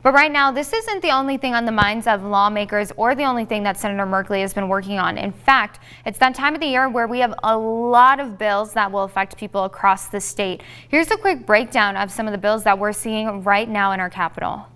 But right now, this isn't the only thing on the minds of lawmakers or the only thing that Senator Merkley has been working on. In fact, it's that time of the year where we have a lot of bills that will affect people across the state. Here's a quick breakdown of some of the bills that we're seeing right now in our Capitol.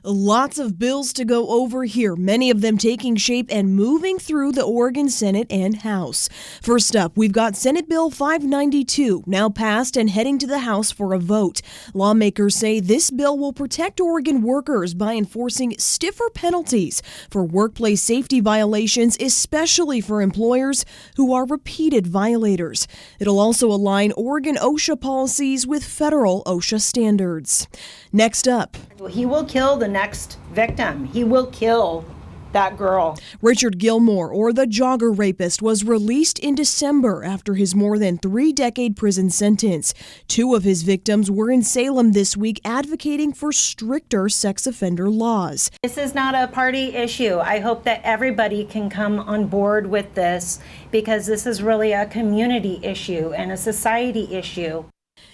Lots of bills to go over here, many of them taking shape and moving through the Oregon Senate and House. First up, we've got Senate Bill 592, now passed and heading to the House for a vote. Lawmakers say this bill will protect Oregon workers by enforcing stiffer penalties for workplace safety violations, especially for employers who are repeated violators. It'll also align Oregon OSHA policies with federal OSHA standards. Next up, he will kill the next victim. He will kill that girl. Richard Gilmore, or the jogger rapist, was released in December after his more than 3-decade prison sentence. 2 of his victims were in Salem this week advocating for stricter sex offender laws. This is not a party issue. I hope that everybody can come on board with this because this is really a community issue and a society issue.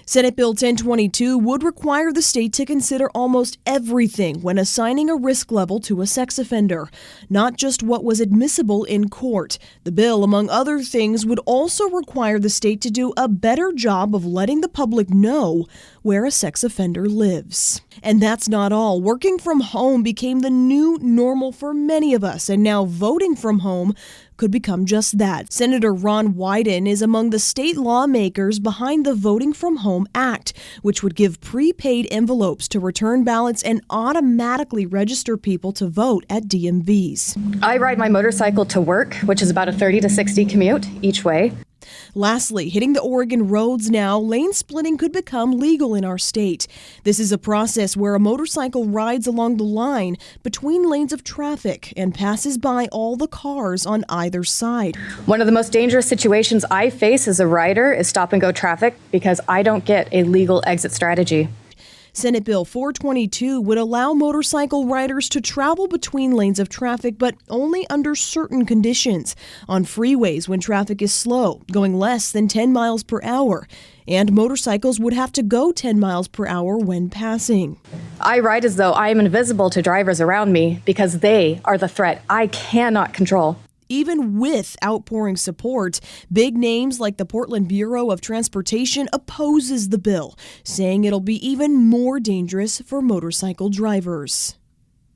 Senate Bill 1022 would require the state to consider almost everything when assigning a risk level to a sex offender, not just what was admissible in court. The bill, among other things, would also require the state to do a better job of letting the public know where a sex offender lives. And that's not all. Working from home became the new normal for many of us, and now voting from home could become just that. Senator Ron Wyden is among the state lawmakers behind the Voting from Home Act, which would give prepaid envelopes to return ballots and automatically register people to vote at DMVs. I ride my motorcycle to work, which is about a 30 to 60 commute each way. Lastly, hitting the Oregon roads now, lane splitting could become legal in our state. This is a process where a motorcycle rides along the line between lanes of traffic and passes by all the cars on either side. One of the most dangerous situations I face as a rider is stop and go traffic because I don't get a legal exit strategy. Senate Bill 422 would allow motorcycle riders to travel between lanes of traffic, but only under certain conditions. On freeways when traffic is slow, going less than 10 miles per hour. And motorcycles would have to go 10 miles per hour when passing. I ride as though I am invisible to drivers around me because they are the threat I cannot control. Even with outpouring support, big names like the Portland Bureau of Transportation opposes the bill, saying it'll be even more dangerous for motorcycle drivers.